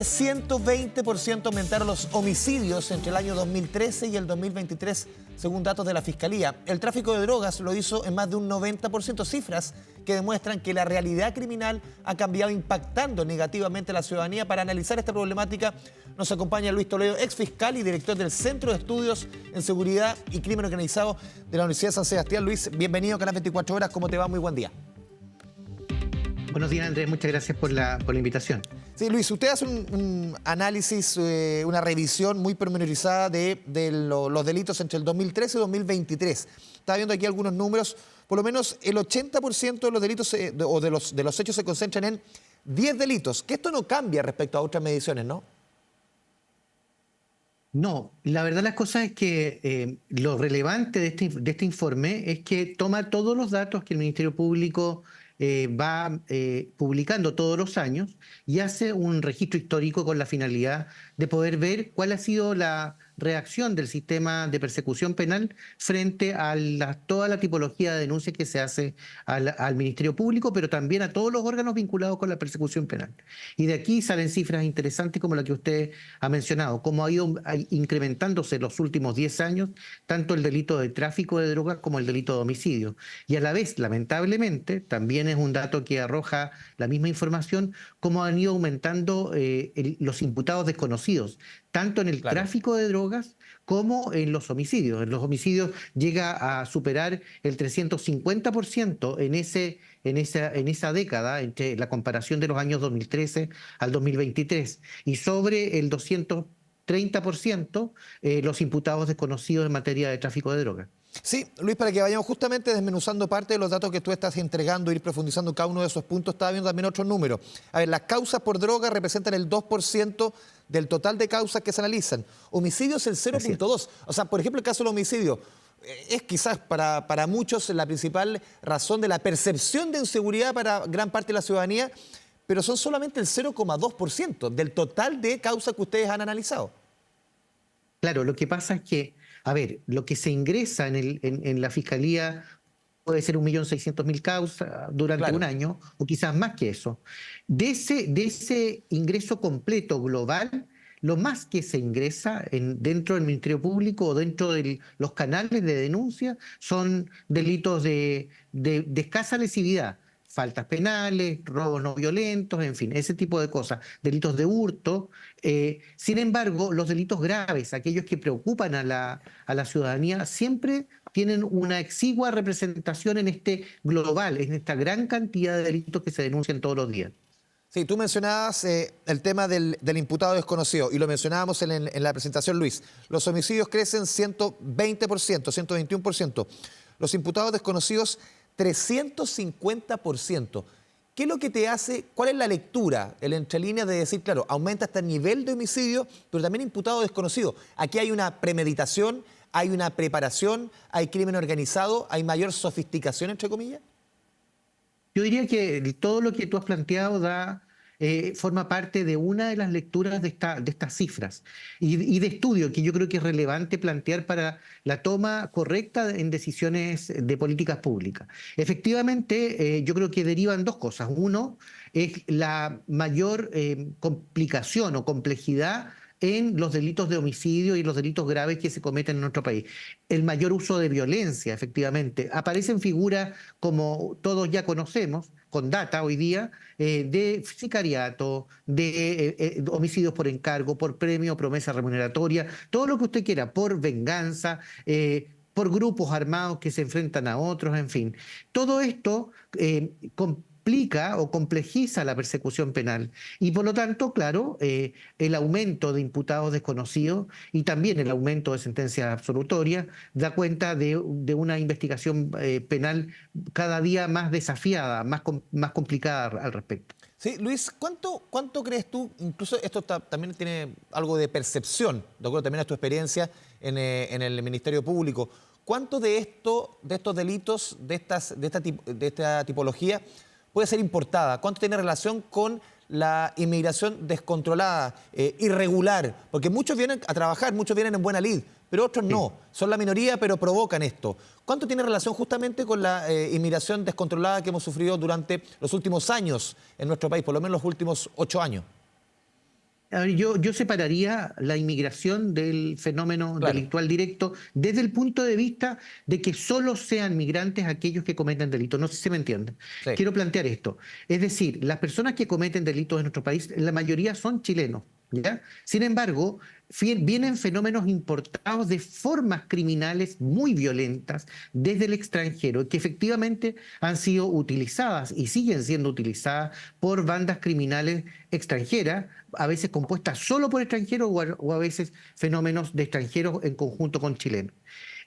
120% aumentaron los homicidios entre el año 2013 y el 2023, según datos de la Fiscalía. El tráfico de drogas lo hizo en más de un 90%, cifras que demuestran que la realidad criminal ha cambiado, impactando negativamente a la ciudadanía. Para analizar esta problemática nos acompaña Luis Toledo, ex fiscal y director del Centro de Estudios en Seguridad y Crimen Organizado de la Universidad de San Sebastián. Luis, bienvenido a Canal 24 Horas. ¿Cómo te va? Muy buen día. Buenos días, Andrés. Muchas gracias por la invitación. Sí, Luis, usted hace un análisis, una revisión muy pormenorizada de los delitos entre el 2013 y 2023. Estaba viendo aquí algunos números. Por lo menos el 80% de los delitos o de los hechos se concentran en 10 delitos. Que esto no cambia respecto a otras mediciones, ¿no? No, la verdad las cosas es que lo relevante de este informe es que toma todos los datos que el Ministerio Público va publicando todos los años y hace un registro histórico con la finalidad de poder ver cuál ha sido la reacción del sistema de persecución penal frente a toda la tipología de denuncias que se hace al Ministerio Público, pero también a todos los órganos vinculados con la persecución penal. Y de aquí salen cifras interesantes como la que usted ha mencionado, cómo ha ido incrementándose en los últimos 10 años tanto el delito de tráfico de drogas como el delito de homicidio. Y a la vez, lamentablemente, también es un dato que arroja la misma información, cómo han ido aumentando los imputados desconocidos, tanto en el tráfico de drogas como en los homicidios. En los homicidios llega a superar el 350% en esa década, entre la comparación de los años 2013 al 2023, y sobre el 230% los imputados desconocidos en materia de tráfico de drogas. Sí, Luis, para que vayamos justamente desmenuzando parte de los datos que tú estás entregando, ir profundizando en cada uno de esos puntos, estaba viendo también otros números. A ver, las causas por droga representan el 2% del total de causas que se analizan. Homicidios el 0.2%. O sea, por ejemplo, el caso del homicidio es quizás para muchos la principal razón de la percepción de inseguridad para gran parte de la ciudadanía, pero son solamente el 0.2% del total de causas que ustedes han analizado. Claro, lo que pasa es que, a ver, lo que se ingresa en la Fiscalía puede ser 1.600.000 causas durante un año, o quizás más que eso. De ese ingreso completo global, lo más que se ingresa dentro del Ministerio Público o dentro de los canales de denuncia son delitos de escasa lesividad. Faltas penales, robos no violentos, en fin, ese tipo de cosas, delitos de hurto. Sin embargo, los delitos graves, aquellos que preocupan a la ciudadanía, siempre tienen una exigua representación en este global, en esta gran cantidad de delitos que se denuncian todos los días. Sí, tú mencionabas el tema del imputado desconocido y lo mencionábamos en la presentación, Luis. Los homicidios crecen 120%, 121%. Los imputados desconocidos 350%. ¿Qué es lo que te hace, cuál es la lectura, el entre líneas de decir, claro, aumenta hasta el nivel de homicidio, pero también imputado desconocido? Aquí hay una premeditación, hay una preparación, hay crimen organizado, hay mayor sofisticación, entre comillas. Yo diría que todo lo que tú has planteado forma parte de una de las lecturas de estas cifras y de estudio que yo creo que es relevante plantear para la toma correcta en decisiones de políticas públicas. Efectivamente, yo creo que derivan dos cosas. Uno es la mayor complicación o complejidad en los delitos de homicidio y los delitos graves que se cometen en nuestro país. El mayor uso de violencia, efectivamente. Aparecen figuras, como todos ya conocemos, con data hoy día, de sicariato, de homicidios por encargo, por premio, promesa remuneratoria, todo lo que usted quiera, por venganza, por grupos armados que se enfrentan a otros, en fin. Todo esto complica o complejiza la persecución penal y por lo tanto, claro, el aumento de imputados desconocidos y también el aumento de sentencias absolutorias da cuenta de una investigación penal cada día más desafiada, más complicada al respecto. Sí, Luis, ¿cuánto crees tú? Incluso esto también tiene algo de percepción, de acuerdo también a tu experiencia en el Ministerio Público. ¿Cuánto de estos delitos, de esta tipología, puede ser importada? ¿Cuánto tiene relación con la inmigración descontrolada, irregular? Porque muchos vienen a trabajar, muchos vienen en buena lid, pero otros no. Son la minoría, pero provocan esto. ¿Cuánto tiene relación justamente con la inmigración descontrolada que hemos sufrido durante los últimos años en nuestro país, por lo menos los últimos 8 años? A ver, yo separaría la inmigración del fenómeno Claro, delictual directo desde el punto de vista de que solo sean migrantes aquellos que cometen delitos. No sé si se me entiende. sí, Quiero plantear esto. Es decir, las personas que cometen delitos en nuestro país, la mayoría son chilenos, ¿ya? Sin embargo, vienen fenómenos importados de formas criminales muy violentas desde el extranjero que efectivamente han sido utilizadas y siguen siendo utilizadas por bandas criminales extranjeras, a veces compuestas solo por extranjeros o a veces fenómenos de extranjeros en conjunto con chilenos.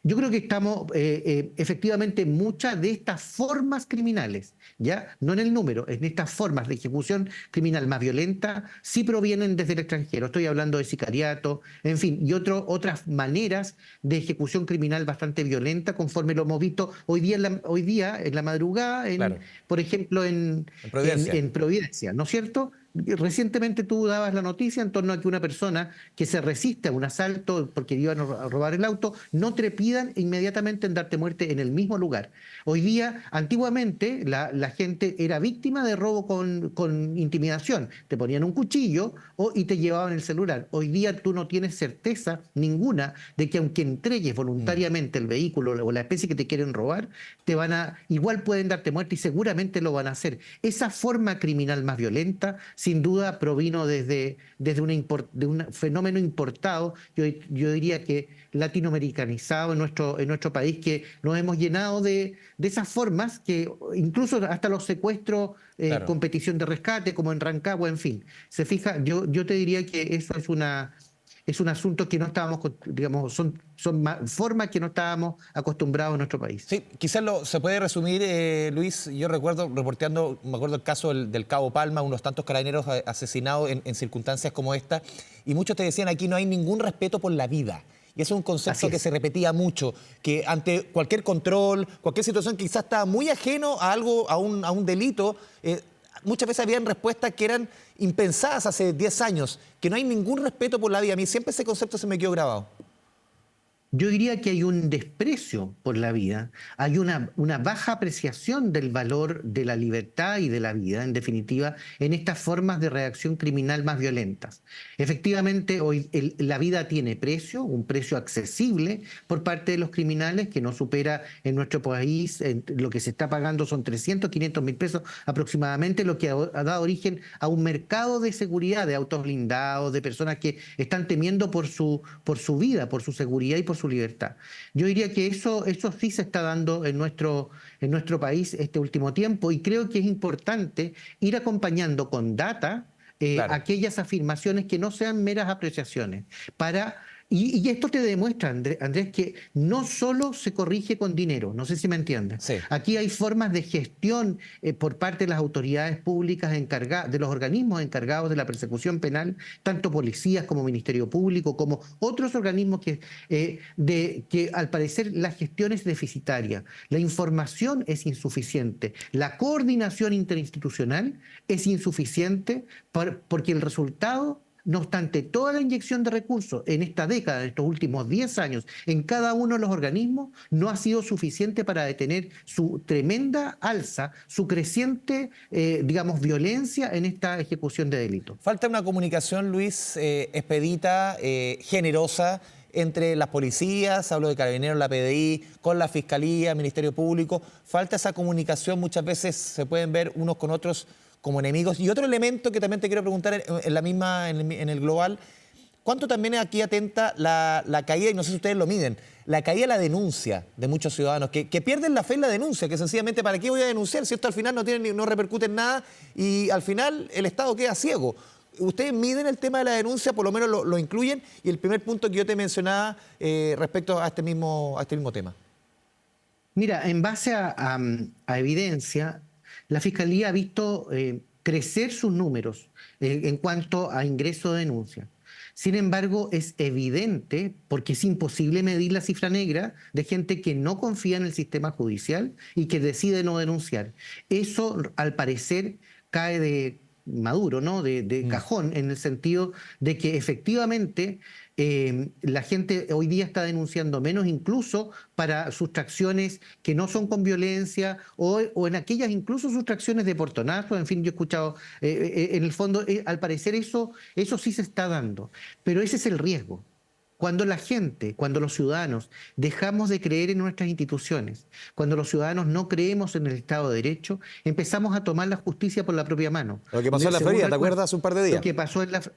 Yo creo que estamos, efectivamente, muchas de estas formas criminales, ya no en el número, en estas formas de ejecución criminal más violenta, sí provienen desde el extranjero. Estoy hablando de sicariato, en fin, y otras maneras de ejecución criminal bastante violenta, conforme lo hemos visto hoy día en la madrugada, claro. por ejemplo, En Providencia. en Providencia, ¿no es cierto? Recientemente tú dabas la noticia en torno a que una persona que se resiste a un asalto porque iban a robar el auto, no te pidan inmediatamente en darte muerte en el mismo lugar. Hoy día, antiguamente, la gente era víctima de robo con intimidación. Te ponían un cuchillo y te llevaban el celular. Hoy día tú no tienes certeza ninguna de que aunque entregues Mm. voluntariamente el vehículo o la especie que te quieren robar, igual pueden darte muerte y seguramente lo van a hacer. Esa forma criminal más violenta, sin duda, provino desde de un fenómeno importado, yo diría que latinoamericanizado en nuestro país, que nos hemos llenado de esas formas que incluso hasta los secuestros, Claro. competición de rescate, como en Rancagua, en fin. Se fija, yo te diría que eso es un asunto que no estábamos, digamos, son formas que no estábamos acostumbrados en nuestro país. Sí, quizás se puede resumir, Luis. Yo recuerdo, reporteando, me acuerdo el caso del Cabo Palma, unos tantos carabineros asesinados en circunstancias como esta, y muchos te decían aquí no hay ningún respeto por la vida. Y ese es un Así concepto que es. se repetía mucho, que ante cualquier control, cualquier situación que quizás estaba muy ajeno a algo, a un delito, muchas veces habían respuestas que eran impensadas hace 10 años, que no hay ningún respeto por la vida. A mí siempre ese concepto se me quedó grabado. Yo diría que hay un desprecio por la vida, hay una baja apreciación del valor de la libertad y de la vida, en definitiva, en estas formas de reacción criminal más violentas. Efectivamente, hoy la vida tiene precio, un precio accesible por parte de los criminales que no supera en nuestro país, lo que se está pagando son 300, 500 mil pesos aproximadamente, lo que ha dado origen a un mercado de seguridad, de autos blindados, de personas que están temiendo por su vida, por su seguridad y por su libertad. Yo diría que eso sí se está dando en nuestro país este último tiempo y creo que es importante ir acompañando con data Claro. aquellas afirmaciones que no sean meras apreciaciones para y esto te demuestra, Andrés, que no solo se corrige con dinero, no sé si me entiendes. Sí. Aquí hay formas de gestión por parte de las autoridades públicas encargadas, de los organismos encargados de la persecución penal, tanto policías como Ministerio Público, como otros organismos que al parecer la gestión es deficitaria, la información es insuficiente, la coordinación interinstitucional es insuficiente porque el resultado, no obstante, toda la inyección de recursos en esta década, en estos últimos 10 años, en cada uno de los organismos, no ha sido suficiente para detener su tremenda alza, su creciente, digamos, violencia en esta ejecución de delitos. Falta una comunicación, Luis, expedita, generosa entre las policías, hablo de Carabineros, la PDI, con la Fiscalía, Ministerio Público. Falta esa comunicación, muchas veces se pueden ver unos con otros como enemigos. Y otro elemento que también te quiero preguntar en el global, ¿cuánto también aquí atenta la caída, y no sé si ustedes lo miden, la caída de la denuncia de muchos ciudadanos que pierden la fe en la denuncia, que sencillamente, ¿para qué voy a denunciar si esto al final no repercute en nada y al final el Estado queda ciego? Ustedes miden el tema de la denuncia, por lo menos lo incluyen, y el primer punto que yo te mencionaba respecto a este mismo tema. Mira, en base a evidencia, la Fiscalía ha visto crecer sus números en cuanto a ingreso de denuncia. Sin embargo, es evidente, porque es imposible medir la cifra negra de gente que no confía en el sistema judicial y que decide no denunciar. Eso, al parecer, cae maduro, ¿no? De cajón, en el sentido de que efectivamente la gente hoy día está denunciando menos, incluso para sustracciones que no son con violencia o en aquellas incluso sustracciones de portonazo. En fin, yo he escuchado, en el fondo, al parecer eso sí se está dando, pero ese es el riesgo. Cuando la gente, cuando los ciudadanos dejamos de creer en nuestras instituciones, cuando los ciudadanos no creemos en el Estado de Derecho, empezamos a tomar la justicia por la propia mano. Lo que pasó en la Florida, ¿te acuerdas? Hace un par de días.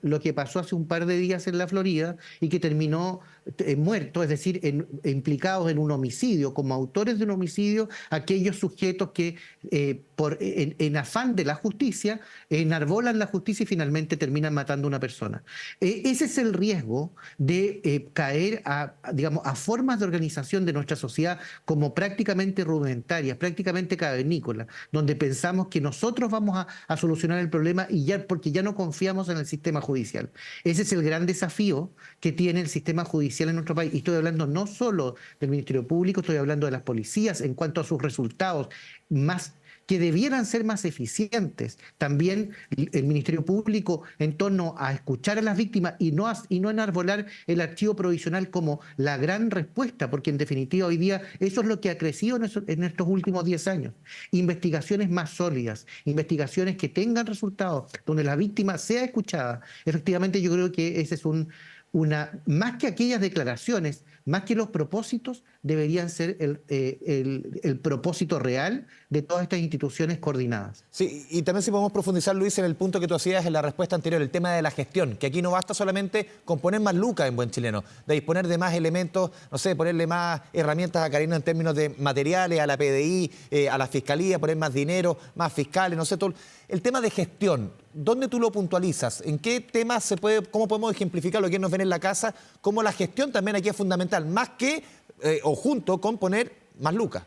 Lo que pasó hace un par de días en la Florida y que terminó muerto, es decir, implicados en un homicidio, como autores de un homicidio, aquellos sujetos que en afán de la justicia enarbolan la justicia y finalmente terminan matando a una persona. Ese es el riesgo de caer digamos, a formas de organización de nuestra sociedad como prácticamente rudimentarias, prácticamente cavernícolas, donde pensamos que nosotros vamos a solucionar el problema porque ya no confiamos en el sistema judicial. Ese es el gran desafío que tiene el sistema judicial en nuestro país. Y estoy hablando no solo del Ministerio Público, estoy hablando de las policías en cuanto a sus resultados que debieran ser más eficientes. También el Ministerio Público en torno a escuchar a las víctimas y no enarbolar el archivo provisional como la gran respuesta, porque en definitiva hoy día eso es lo que ha crecido en estos últimos 10 años. Investigaciones más sólidas, investigaciones que tengan resultados, donde la víctima sea escuchada. Efectivamente, yo creo que ese es más que aquellas declaraciones, más que los propósitos, deberían ser el propósito real de todas estas instituciones coordinadas. Sí, y también si podemos profundizar, Luis, en el punto que tú hacías en la respuesta anterior, el tema de la gestión, que aquí no basta solamente con poner más lucas en buen chileno, de disponer de más elementos, no sé, ponerle más herramientas a Karina en términos de materiales, a la PDI, a la Fiscalía, poner más dinero, más fiscales, no sé, todo. El tema de gestión, ¿dónde tú lo puntualizas? ¿En qué temas cómo podemos ejemplificar lo que nos ven en la casa? Cómo la gestión también aquí es fundamental, más que o junto con poner más lucas.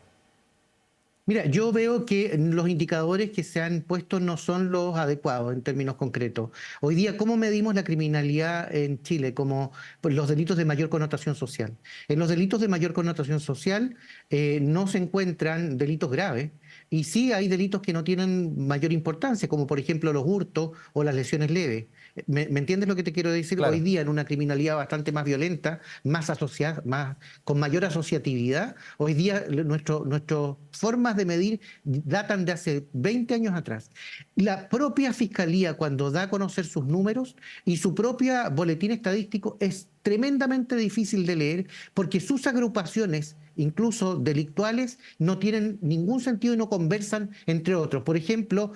Mira, yo veo que los indicadores que se han puesto no son los adecuados en términos concretos. Hoy día, ¿cómo medimos la criminalidad en Chile? Como los delitos de mayor connotación social. En los delitos de mayor connotación social no se encuentran delitos graves y sí hay delitos que no tienen mayor importancia, como por ejemplo los hurtos o las lesiones leves. ¿Me entiendes lo que te quiero decir? Claro. Hoy día en una criminalidad bastante más violenta, más asociada, con mayor asociatividad, hoy día nuestras formas de medir datan de hace 20 años atrás. La propia Fiscalía, cuando da a conocer sus números y su propia boletín estadístico, es tremendamente difícil de leer porque sus agrupaciones, incluso delictuales, no tienen ningún sentido y no conversan entre otros. Por ejemplo,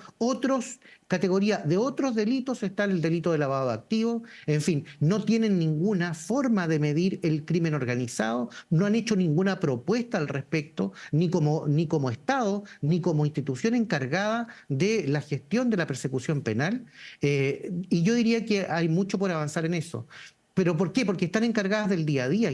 categoría de otros delitos está el delito de lavado de activos, en fin, no tienen ninguna forma de medir el crimen organizado, no han hecho ninguna propuesta al respecto, ni como Estado, ni como institución encargada de la gestión de la persecución penal, y yo diría que hay mucho por avanzar en eso. ¿Pero por qué? Porque están encargadas del día a día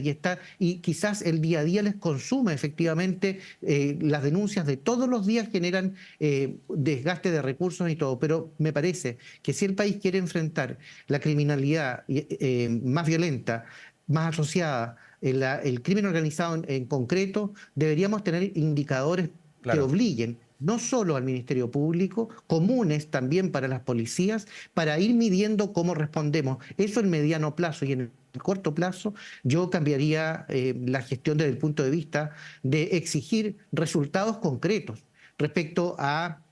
y quizás el día a día les consume efectivamente las denuncias de todos los días generan desgaste de recursos y todo. Pero me parece que si el país quiere enfrentar la criminalidad más violenta, más asociada, el crimen organizado en concreto, deberíamos tener indicadores que obliguen no solo al Ministerio Público, comunes también para las policías, para ir midiendo cómo respondemos. Eso en mediano plazo y en el corto plazo, yo cambiaría la gestión desde el punto de vista de exigir resultados concretos respecto a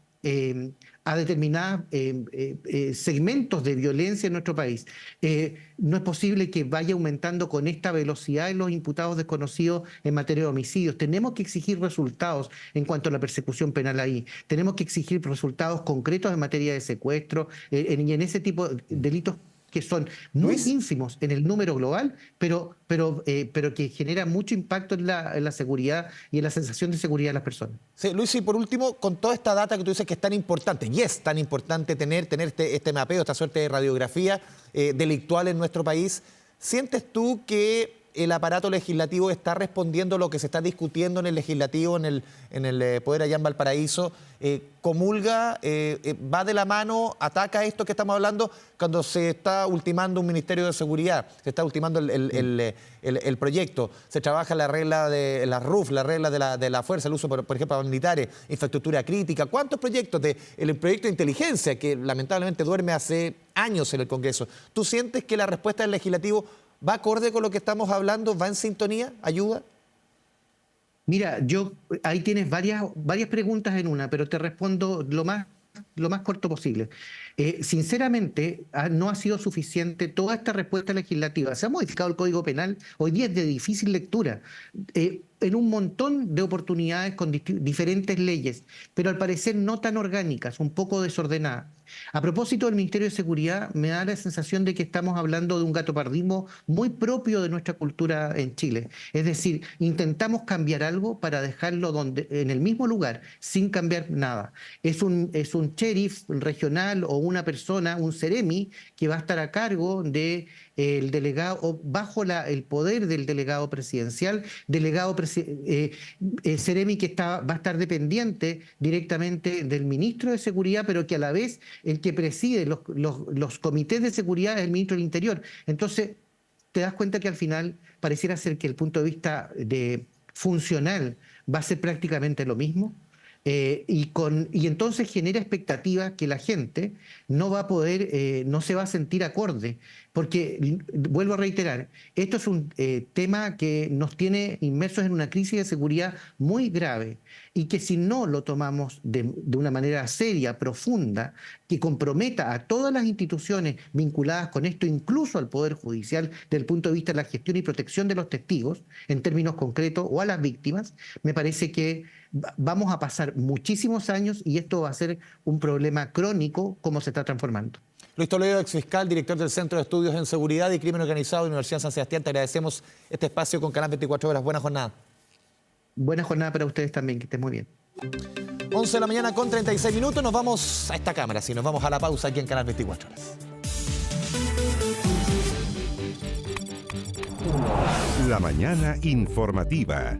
determinados segmentos de violencia en nuestro país. No es posible que vaya aumentando con esta velocidad los imputados desconocidos en materia de homicidios. Tenemos que exigir resultados en cuanto a la persecución penal ahí. Tenemos que exigir resultados concretos en materia de secuestro y en ese tipo de delitos que son muy ínfimos en el número global, pero que generan mucho impacto en la seguridad y en la sensación de seguridad de las personas. Sí, Luis, y por último, con toda esta data que tú dices que es tan importante, y es tan importante tener este mapeo, esta suerte de radiografía delictual en nuestro país, ¿sientes tú que el aparato legislativo está respondiendo a lo que se está discutiendo en el legislativo, en el Poder allá en Valparaíso? ¿Comulga, va de la mano, ataca esto que estamos hablando cuando se está ultimando un Ministerio de Seguridad, se está ultimando el proyecto, se trabaja la regla de la RUF, la regla de la fuerza, el uso, por ejemplo, de militares, infraestructura crítica? ¿Cuántos proyectos? El proyecto de inteligencia, que lamentablemente duerme hace años en el Congreso. ¿Tú sientes que la respuesta del legislativo va acorde con lo que estamos hablando, va en sintonía, ayuda? Mira, ahí tienes varias preguntas en una, pero te respondo lo más corto posible. Sinceramente, no ha sido suficiente toda esta respuesta legislativa. Se ha modificado el Código Penal, hoy día es de difícil lectura, en un montón de oportunidades con diferentes leyes, pero al parecer no tan orgánicas, un poco desordenadas. A propósito del Ministerio de Seguridad, me da la sensación de que estamos hablando de un gatopardismo muy propio de nuestra cultura en Chile. Es decir, intentamos cambiar algo para dejarlo en el mismo lugar, sin cambiar nada. Es un sheriff regional o una persona, un seremi, que va a estar a cargo de el delegado, o bajo el poder del delegado presidencial, seremi que va a estar dependiente directamente del ministro de Seguridad, pero que a la vez el que preside los comités de seguridad es el ministro del Interior. Entonces, te das cuenta que al final pareciera ser que el punto de vista funcional va a ser prácticamente lo mismo. Y entonces genera expectativas que la gente no va a poder, no se va a sentir acorde, porque, vuelvo a reiterar, esto es un tema que nos tiene inmersos en una crisis de seguridad muy grave y que si no lo tomamos de una manera seria, profunda, que comprometa a todas las instituciones vinculadas con esto, incluso al Poder Judicial, desde el punto de vista de la gestión y protección de los testigos, en términos concretos, o a las víctimas, me parece que vamos a pasar muchísimos años y esto va a ser un problema crónico como se está transformando. Luis Toledo, exfiscal, director del Centro de Estudios en Seguridad y Crimen Organizado de la Universidad de San Sebastián, te agradecemos este espacio con Canal 24 Horas. Buena jornada. Buena jornada para ustedes también, que estén muy bien. 11 de la mañana con 36 minutos, nos vamos a esta cámara, sí, nos vamos a la pausa aquí en Canal 24 Horas. La mañana informativa.